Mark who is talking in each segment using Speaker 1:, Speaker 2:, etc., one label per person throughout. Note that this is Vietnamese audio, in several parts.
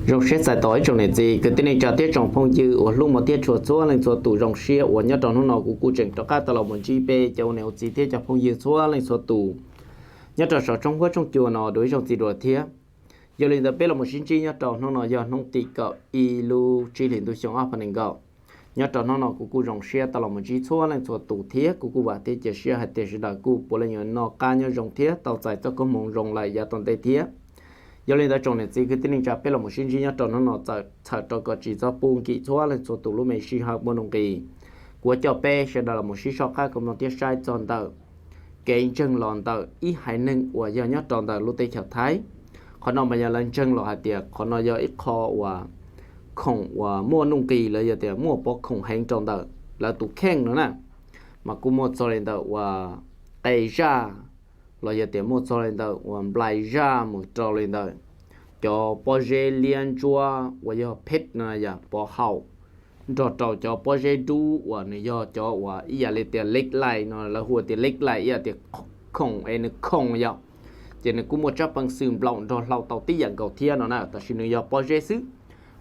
Speaker 1: rong xe sai tối trong này gì cái tên này cho tiết trong phong dư ở lúc mà tiết chuột xóa lên chuột tủ rong xe ở nhớ trong nó nào cũng cụ chỉnh cho các tàu một gp cho nếu gì tiết trong phong dư xóa lên chuột tủ nhớ trong sở trong quá trong chùa nó đối trong gì đồ thiệt giờ lên tập bé là một sinh chi nhớ trong nó nào giờ nông tị cọ ilu chi liền tôi sống áp phần gạo nhớ trong nó nào cũng cụ rong xe tàu một gp xóa lên chuột tủ thiệt cũng cụ bảo tiết chỉ xe hay tiết sẽ đào cụ bữa lên nó cá nhớ rong thiệt tàu chạy cho có mong rong lại giờ toàn tây thiệt giờ lên đó trong này chỉ cái tin chắc bé là một sinh viên trong nó chạy cho cái chỉ cho buôn kỹ thuật lên số tụ lúc mình sinh học môn nông kỳ của cho bé sẽ là một sinh học khác cũng nó tiết sai tròn tờ cái chân lòn tờ ít hai nâng của giờ nhớ tròn tờ lúc tây chợ thái còn nó bây giờ lên chân lò hạt tiệt còn nó giờ ít kho và khổng và mua nông kỳ là giờ tiệt mua bó khổng hành tròn tờ là tụ khen nữa nè mà cũng mua cho lên tờ và tây ra là giờ tiền một số lên đầu và lại ra một trò lên đầu cho bao giờ liên chua và giờ pet này giờ bao hậu cho bao giờ đủ và này giờ cho và ý là tiền lệch lại nó là hùa tiền lệch lại ý là tiền không em không giờ chỉ là cũng một chấp bằng sườn lỏng cho lâu tàu tí dạng cầu thiên nó nè tại vì này giờ bao giờ xứ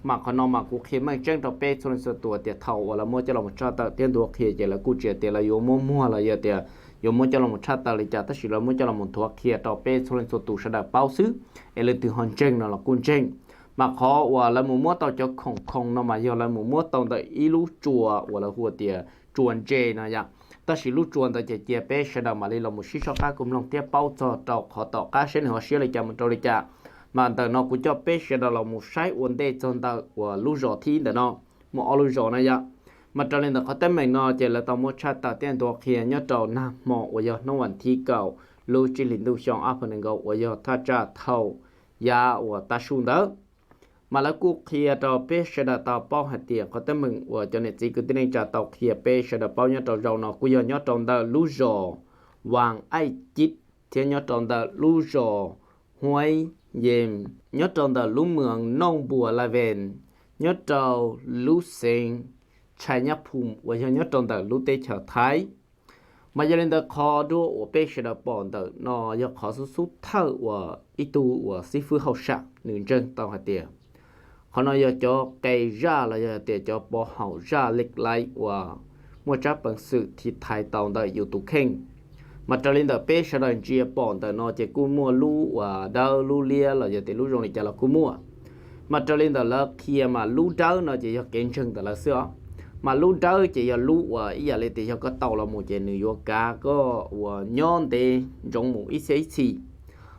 Speaker 1: mà còn nó mà cũng khi mà tranh cho pet cho nên số tuổi tiền thầu và là mua cho là một cho tờ tiền tuổi kia chỉ là cũng chỉ tiền là yếu mua là giờ tiền yo mo cho là một chát tao lấy chát tất là mo cho là một thuốc kia tao pe cho lên số tủ sẽ đặt bao xứ, lên từ hòn treng nó là côn treng, mà khó và là một mua tao cho không nó mà giờ là một mua tao tại ilu chùa và là hùa tiề chuồn chè này vậy, tất là lúc chuồn tao chỉ chia pe sẽ đặt mà lên là một xí số cá cũng lòng tiếp bao cho tao họ tao cá sẽ họ sẽ lấy chả một tao lấy chả, mà tao nó cũng cho pe sẽ đặt là một sai ổn định cho tao và lúc rõ thi để nó một lúc rõ này vậy. mà cho nên là có tên mình nó chỉ là tao muốn chat tạo tiền đồ kia nhớ trâu nam mỏ và giờ nó vẫn thi cầu lưu chỉ linh lưu xong áp phần ngầu và giờ ta trả thầu ya và ta xuống đó mà là cuộc kia trâu pe sẽ đã tao bao hạt tiền có tên mình và cho nên chỉ cứ tên trả tàu kia pe sẽ đã bao nhớ trâu giàu nó cũng giờ nhớ trâu đó lưu rò vàng ai chít thì nhớ trâu đó lưu rò hoài yếm nhớ trâu đó lưu mường nông bùa la ven nhớ trâu lưu sen trái nhấp phùm và cho nhớ trong tờ lúa tê chợ thái mà giờ lên tờ kho đua ở bên sẽ đập bọn tờ nó giờ khó số thở và ít tu và sĩ phu hậu sạ nương chân tàu hạt tiền họ nói giờ cho cây ra là giờ tiền cho bỏ hậu ra lịch lại và mua chấp bằng sự thì thái tàu tờ yêu tu khen mà trở lên tờ bên sẽ đòi chia bọn tờ nó chỉ cú mua lú và đau lú lia là giờ tiền lú rong này chỉ là cú mua mà trở lên tờ là kia mà lú đau nó chỉ cho kiến chân tờ là xưa mà lúc đó chỉ là lúc và ý là thì cho có tàu là một chuyện nữa cả có và nhon thì trong một ít xí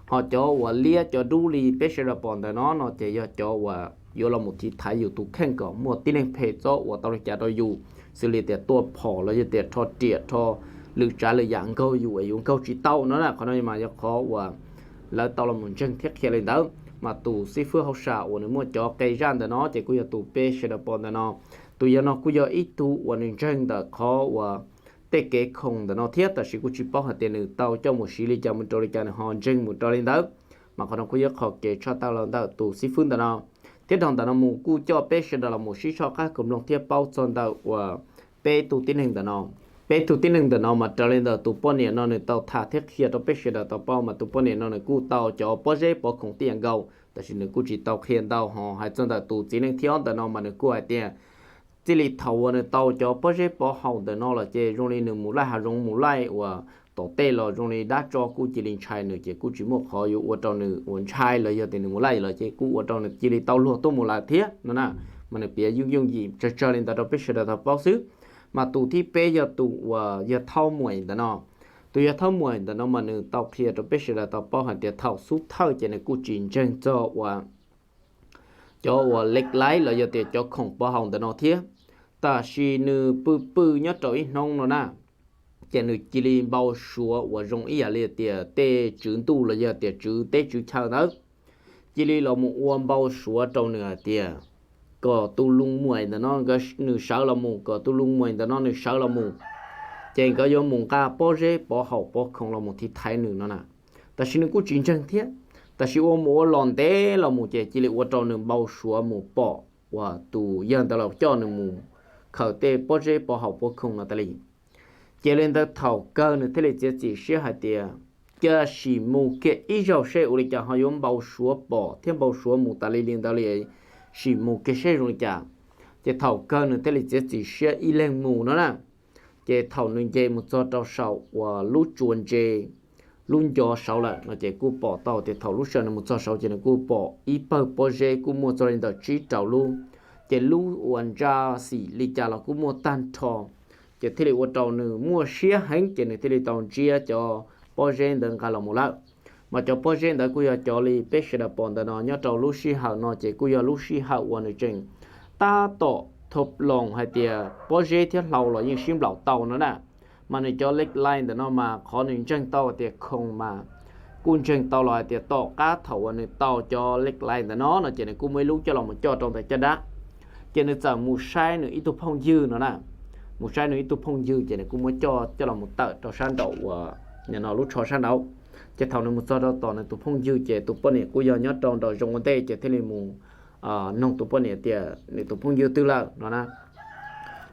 Speaker 1: họ cho và lia cho đu li special bọn nó chỉ cho và vô là một thị tháiอยู่ทุกแข่งก็mộtที่nên phải cho và tàu trả đôiอยู่xử lý tiềnตัวพอแล้วจะtiền cho tiền cho lực trả lời dạng câuอยู่ไอ้dùng câu chỉ tàu nó là còn nói mà cho khó và là tàu là một chân thiết kia lên đó mà tụ sĩ phương học xạo và nếu mua cho cây ran thì nó chỉ có tụ special bọn nó tụi giờ nó cũng giờ ít tu và nên chân đã khó và tê kế không đã nó thiết là chỉ có chỉ bảo hạt tiền nữ tàu cho một xí lý cho một trò lý cho họ chân một trò lên đó mà còn nó cũng giờ họ kể cho tao là đó tụ xí phương đã nó thiết đồng đã nó mù cú cho bé sẽ là một xí cho các cùng lòng thiết bao cho đó và bé tụ tiến hành đã nó bé tụ tiến hành đã nó mà trò lên đó tụ bao nhiêu nó này tàu thả thiết kia tàu bé sẽ là tàu bao mà tụ bao nhiêu nó này cú tàu cho bao giờ bao không tiền gạoแต่ฉันนึกกูจีตาวเขียนตาวห่อให้จนแต่ตูจีนึงเที่ยวแต่นอมันนึกกูไอเดียchỉ là thầu này tàu cho bao giờ bỏ hậu để nó là chỉ dùng đi nửa mù lại hay dùng mù lại và tổ tê là dùng đi đá cho cú chỉ linh chai nữa chỉ cú chỉ một họอยู่ở trong nửa uốn chai là giờ thì nửa mù lại là chỉ cú ở trong nửa chỉ là tàu lúa tôm mù lại thế nó nè mà nó bây dùng gì cho nên tao biết sẽ là bao xứ mà tụ thì bây giờ tụ và giờ thâu mùi để nó tụ giờ thâu mùi để nó mà nửa tàu kia tao biết sẽ là tao bao hàng tiền thâu suốt thâu chỉ là cú chỉ chân cho và lệch lái là giờ thì cho không bao hàng để nó thế ta chỉ nữ bự nhớ trội nông rồi nè chỉ nữ chỉ li bao số và dùng ý là tiền tê chữ tu là giờ tiền chữ tê chữ chào đó chỉ li là một uốn bao số trong nửa tiền có tu lung muội để nó cái nữ sáu là một có tu lung muội để nó nữ sáu là một chỉ có dùng một ca bao giờ bao hậu bao không là một thì thái nữ nó nè ta chỉ nữ cũng chính chân thiết ta chỉ uốn một lon tê là một chỉ li uốn trong nửa bao số một bỏ và tu dân ta là cho nửa một khẩu tê bao giờ bao hậu bao không là ta liền chỉ lên tới thầu cơ nữa thế là chỉ sẽ hạt tiền cho xì mù cái ít dầu xe uli cho họ dùng bao số bỏ thêm bao số một ta liền ta liền chỉ một cái xe rồi chả chỉ thầu cơ nữa thế là chỉ xe y lên mù nó nè chỉ thầu nên chỉ một cho tàu sầu và lút chuồn chỉ luôn cho sầu lại nó chỉ cú bỏ tàu chỉ thầu lút sầu một cho sầu chỉ là cú bỏ ít bỏ chỉ cú mua cho nên tàu chỉ tàu luôn chỉ lút hoàn ra xì lì chả là cú mua tan thò chỉ thế là tàu nữa mua xe hành chỉ là thế là tàu chia cho bỏ chỉ đừng cả là một lát mà cho bỏ chỉ đó cú cho li bé sẽ là bọn nó nhớ tàu lút xì hậu nó chỉ cú lút xì hậu hoàn được chừng ta tổ thục lòng hay tiệt bỏ chỉ thiết lâu là những sim lẩu tàu nữa nè mà này cho lệch line để nó mà khó nên chân tàu tiệt không mà cún chân tàu lại tiệt tàu cá thầu này tàu cho lệch line để nó chỉ này cú mấy lúc cho lòng một cho trong tại chân đá chỉ này giờ mù sai nữa ít tu phong dư nữa nè mù sai nữa ít tu phong dư chỉ này cú mới cho lòng một tờ cho san đậu nhà nó lúc cho san đậu chỉ thầu này một cho đó tàu này tu phong dư chỉ tu bận này cú giờ nhớ trong đầu trong vấn đề chỉ thế này mù nông tu bận này tiệt này tu phong dư tư là nó nè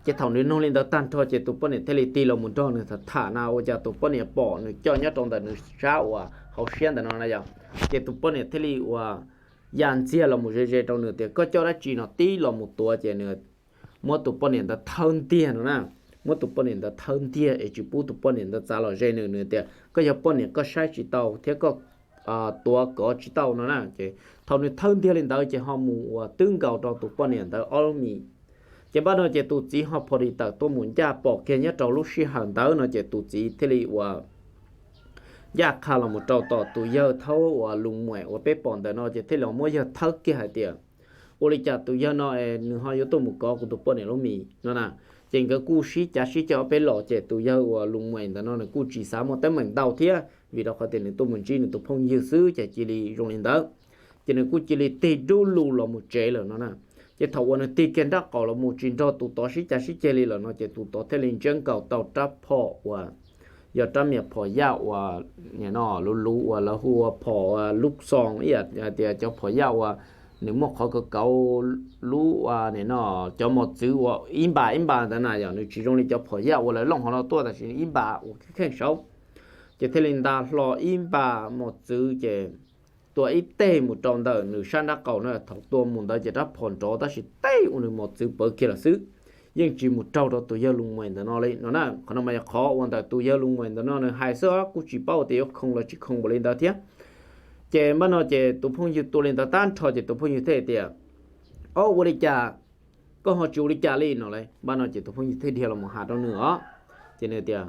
Speaker 1: chỉ thầu này nông lên đó tan thôi chỉ tụi bọn này thế thì là một trong này thả nào giờ tụi bọn này bỏ này cho nhớ trong đời này sao họ xuyên đời nó này giờ chỉ tụi bọn này thế thì dàn chia là một cái trong nữa thì có cho nó chỉ nó tí là một tuổi chỉ nữa mỗi tụi bọn này đã thân tiền rồi nè mỗi tụi bọn này đã thân tiền để chụp tụi bọn này đã trả lại dây nữa thì có giờ bọn này có sai chỉ tàu thế có tuổi có chỉ tàu nữa nè chỉ thầu này thân tiền lên đó chỉ họ mù tương cầu trong tụi bọn này đã almi chỉ bắt đầu chỉ tụi chỉ học phổ đi tới tôi muốn gia bỏ kia nhớ trâu lúc xí hàng tới nó chỉ tụi chỉ thế li và gia khá là một trâu tỏ tụi giờ thâu và lùng mẹ và bé bọn tới nó chỉ thế là mỗi giờ thâu kia hai tiền ô li chả tụi giờ nó nửa hai giờ tôi một có của tụi bọn này nó mì nó nè chỉ cái cú xí chả xí cho bé lọ chỉ tụi giờ và lùng mẹ tới nó là cú chỉ sáng một tấm mình đau thế vì đó có tiền tôi muốn chỉ là tụi phong dư xứ chỉ li rong lên đó chỉ là cú chỉ li tê đu lù là một chế rồi nó nè chỉ thầu này ti kiến đó có là một chuyện cho tụi tao xí chả xí chơi là nó chỉ tụi tao theo lên chân cầu tàu trap phò và giờ trap miệng phò dao và nhà nó lú và là hùa phò lúc song ý thì cho phò dao và nếu mà họ có cầu lú và này nó cho một chữ và im bà thế này giờ nếu chỉ dùng để cho phò dao và lại lòng họ nó to là chỉ im bà cái khen xấu chỉ theo lên ta lo im bà một chữ chỉตัวอีเต้หมดจองเดินหรือชั้นนักเก่าเนี่ยถังตัวหมุนได้จะรับผ่อนจอได้สิเต้อุณหมดซื้อเปิดเกี่ยวซื้อยังจีหมดเจ้าตัวเยอะลุงเหมือนแต่นอเลยนั่นน่ะขณะมันจะขอวันแต่ตัวเยอะลุงเหมือนแต่นอเนี่ยหายเสื้อกูจีเป้าเตียวคงเลยจีคงบริเวณเดียวเจมันนอเจตัวพงอยู่ตัวเล่นตาต้านชอเจตัวพงอยู่เท่เดียวอ๋อบริจาก็หอจูบริจาลีนอเลยบ้านนอเจตัวพงอยู่เท่เดียวเราหมหาตัวเหนือเจเนี่ยเดียว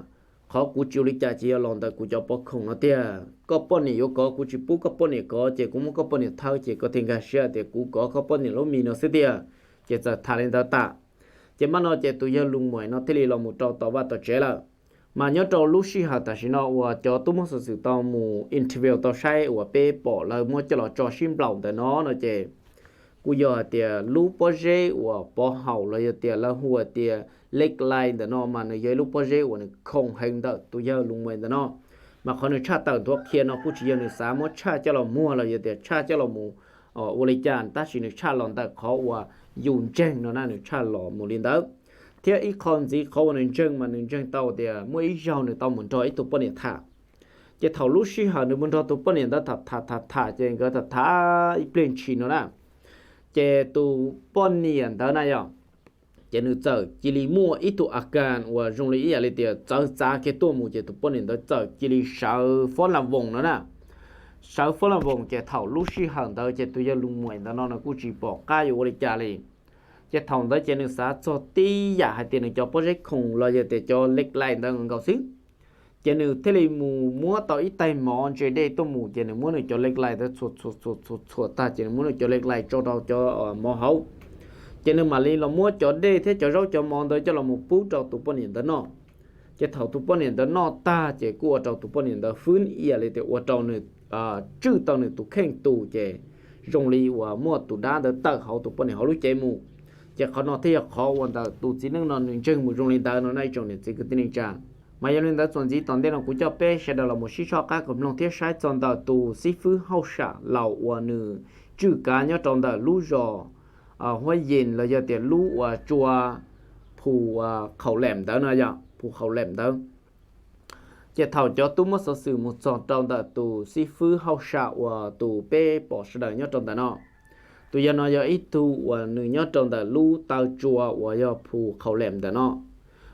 Speaker 1: เขากูจิลิจ่าจีลองแต่กูจะปกครองนะเตี้ยก็ป้อนนี่อยู่ก็กูจิปุ๊ก็ป้อนนี่ก็เจ้ากูมันก็ป้อนนี่เท่าเจ้าก็ทิ้งกันเสียแต่กูก็เขาป้อนนี่เรามีเนาะสิเตี้ยเจ้าจะทานเล่นตาตาเจ้ามันเนาะเจ้าตัวยังลุงมวยเนาะที่เราหมู่เจ้าต่อว่าต่อเจ้าละมาเนาะเจ้าลูกศิษย์แต่สิเนาะว่าเจ้าตุ้มสื่อต่อหมู่อินเทอร์วิวต่อใช้ว่าเป๊ะปอแล้วมั่วเจ้าเราจ่อชิมเปล่าแต่เนาะเจ้ากูยอเตี้ยลูกป้อเจ้ว่าป้อเห่าเลยเตี้ยแล้วหัวเตี้ยเล็กไล่แต่นอมาในยัยลูกป้อเจ้ว่าเนี่ยคงเฮงเด้อตัวเยอะลุงเหมือนแต่นอมาคนในชาติต่างตัวเคียนอผู้ชี้ในสามชาติเจ้าเรามั่วเราเดี๋ยวชาติเจ้าเราหมู่อุลิจานตัดสินในชาติหลอนแต่เขาว่ายุ่งแจ้งเนาะนั่นในชาติหล่อหมู่ลินเด้อเที่ยอีคนสิเขาว่าในเจ้งมันในเจ้งเต้าเดียวเมื่ออีเจ้าในเต้าเหมือนจอยตัวป้อเนี่ยท่าจะเท่าลูกชี้หาในบนตัวป้อเนี่ยได้ท่าเจงก็ท่าอีเปลี่ยนชีนเนาะนะเจตัวป้อเนี่ยเด้อนะย่อจะนึกเจอจิลิมัวอีตัวอาการว่าโรงเรียนอะไรเดียวเจอจ้าแค่ตัวมูจะตัวปนเนี่ยเจอจิลิสาวฝรั่งวงนั่นน่ะสาวฝรั่งวงจะเท่าลูกศิษย์ห่างเดียวจะตัวยาลุงมวยนั่นน่ะกูจีบอกก้าอยู่อะไรจ้าเลยจะเท่าเดียวจะนึกสาจอตีอยากให้เตียนจอโปรเจกต์คงเราจะแต่จอเล็กไล่เดินเขาซื้อจะนึกเทเลมูมัวต่ออีไตหมอนจะได้ตัวมูจะนึกมัวนึกจอเล็กไล่แต่สวดตาจะนึกมัวนึกจอเล็กไล่จอเราจอหมอเฮาcho nên mà li là mua cho đây thế cho rau cho mòn tới cho là một phút cho tụi bọn hiện đó nó cho thầu tụi bọn hiện đó nó ta chỉ của cho tụi bọn hiện đó phun ia lại thì của cho này chữ tao này tụi khen tụi chỉ dùng li và mua tụi đá để tao họ tụi bọn hiện họ lúc chạy mù chỉ họ nói thế họ hoàn toàn tụi chỉ năng nó những chân một dùng li tao nó này trong này chỉ cái tin cha mà giờ nên đã chuẩn gì toàn đây là cũng cho bé sẽ là một sĩ cho các cộng đồng thiết sai trong đó tụi sĩ phứ hậu xả lẩu và nữ chữ cá nhớ trong đó lú giò hoa yin là giờ tiền lú và chua phù khẩu lẻm đó nè giờ phù khẩu lẻm đó chỉ thầu cho tôi mất sử một tròn trong đó tù si phứ hậu xạo và tù bê bỏ sự đời nhớ trong đó nó tụi giờ nó giờ ít tu và nữ nhớ trong đó lú tao chùa và giờ phù khẩu lem đó nó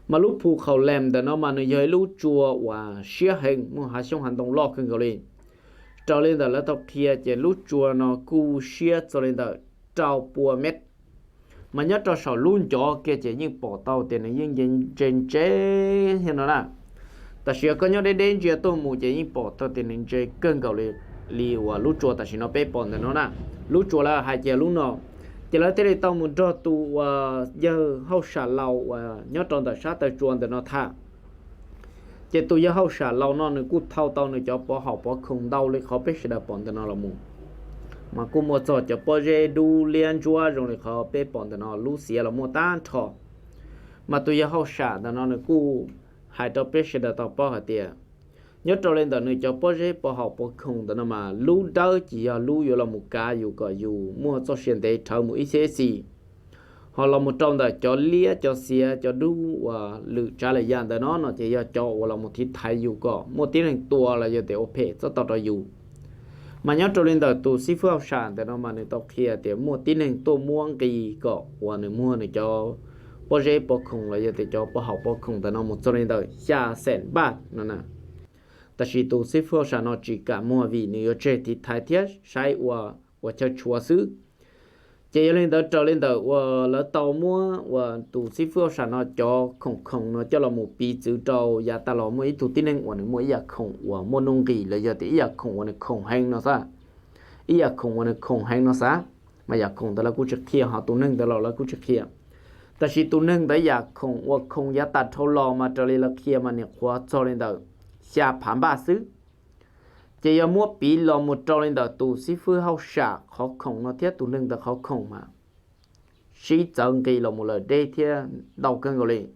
Speaker 1: mà lúc phù khẩu lem đó nó mà nữ giờ lú chùa và xia hình mua hai xong hành động loขึ้นcái lên cho lên đó là tao kia chỉ lú chùa nó cu xia cho lên đó trao bùa mét mà nhớ cho sầu luôn cho kia chỉ những bỏ tàu tiền này những trên chế thế nó là ta xia có nhớ đến chuyện tôi mua chỉ những bỏ tàu tiền này chế cân cầu lên liu và lú chùa ta chỉ nó bé bòn nó nè lú chùa là hai chỉ lú nó chỉ là thế này tao muốn cho tu giờ hậu xả lâu và nhớ trong đó sát tới chuồn để nó thả chỉ tu giờ hậu xả lâu nó nữa cút thâu tao nữa cho bỏ học bỏ không đau lấy khó biết sẽ đập bòn để nó là mù mà cú mua cho bỏ dê đu liên chùa rồi thì khó biết bòn để nó lú xía là mua tan thọ mà tu giờ hậu xả để nó nữa cú hai tao biết sẽ đập tao bỏ hạt tiền nhớ cho lên đó người cho bố rễ bỏ học bỏ không đó mà lú đỡ chỉ là lú là một cá dù có dù mua cho xuyên để thở một ít gì họ là một trong đó cho lia cho xia cho đu và lựa trả lại dàn đó nó chỉ là cho là một thịt thái dù có một tiếng hình tua là giờ để ốp hết cho tao đó dù mà nhớ cho lên đó tụ sĩ phước học sản đó mà người tao kia để một tiếng hình tua muông cái có và người mua người cho bố rễ bỏ không là giờ để cho bỏ học bỏ không đó một cho lên đó xa sẹn bát nó nè ta chỉ tu sĩ phước sản nó chỉ cả mua vì nếu chơi thì thái thiết sai và cho chúa xứ chỉ lên đó trở lên đó và lỡ tàu mua và tu sĩ phước sản nó cho không nó cho là một bí chữ trâu và ta là mỗi tu tin nên và mỗi giờ không và mỗi nông kỳ là giờ thì giờ không và không hành nó sao giờ không và không hành nó sao mà giờ không đó là cú trực kia họ tu nên đó là cú trực kia ta chỉ tu nên đấy giờ không và không giờ ta thâu lò mà trở lên là kia màเนี่ยkhóa cho lên đó xa phán ba xứ chỉ ở mua bí lò một trâu lên đó tù sĩ phư hậu xả khó khổng nó thiết tù nâng đó khó khổng mà sĩ chẳng kỳ là một lời đê thiết đầu cân gọi lên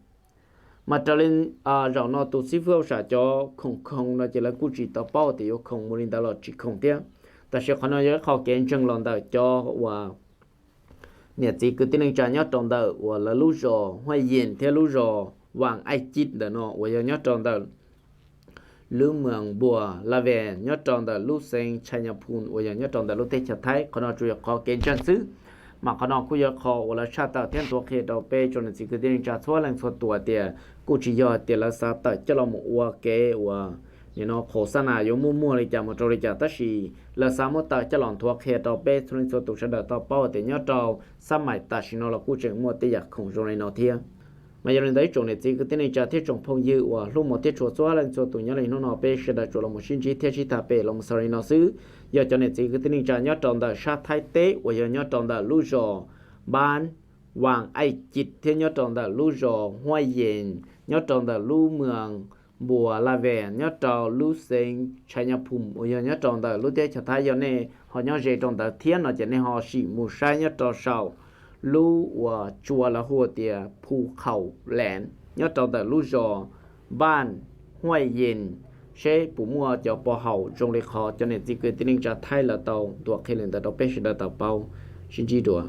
Speaker 1: mà trâu lên rõ nó tù sĩ phư hậu xả cho khổng nó chỉ là cú chỉ tao bao thì khổng một lên đó là chỉ khổng thiết ta sẽ khó nói khó kiến chân lòng đó cho và nhà chỉ cứ tin rằng nhớ trong đó và là lú rò hoa yên theo lú rò vàng ai chít đó nó và nhớ trong đó lú mường bùa là về nhớ tròn đó lú sen chai nhập phun và nhớ tròn đó lú tê chặt thái còn nó chủ yếu có kiến chân xứ mà còn nó cũng yếu khó và là sát tạo thiên tổ khi đầu bê cho nên chỉ cứ tin trả số lần số tuổi tiền cũng chỉ do tiền là sát tạo cho nó mộtua kế và nó khổ sana yếu mua lấy trả một trâu lấy trả tất gì là sao một tạo cho lòng thuộc khi đầu bê cho nên số tuổi sẽ đợi tạo bao tiền nhớ trâu sao mày ta chỉ nó là cũng chỉ mua tiền giặc không rồi nó thiêng mà giờ đấy chỗ này chỉ có tên này trả thiết trồng phong dư và lúc một tiết chỗ xóa lên chỗ tụi nhớ này nó bé sẽ đặt chỗ là một sinh trí thiết chỉ thà bé là một sợi nó xứ giờ chỗ này chỉ có tên này trả nhớ tròn đã sát thái tế và giờ nhớ tròn đã lú rò ban vàng ai chít thiết nhớ tròn đã lú rò hoa yên nhớ tròn đã lú mường bùa la về nhớ tròn lú sen chai nhập phum và giờ nhớ tròn đã lú tiết chặt thái giờ này họ nhớ dễ tròn đã thiên nó chỉ nên họ xỉ mù sai nhớ tròn sầu lú và chùa là hồ tiề phù khẩu lẹn nhớ trong đó lú rò ban hoa yên sẽ bù mua cho bò hậu trong lịch họ cho nên chỉ cứ tin rằng trả thay là tàu tuột khi lên tàu bé sẽ tàu bao xin chỉ đùa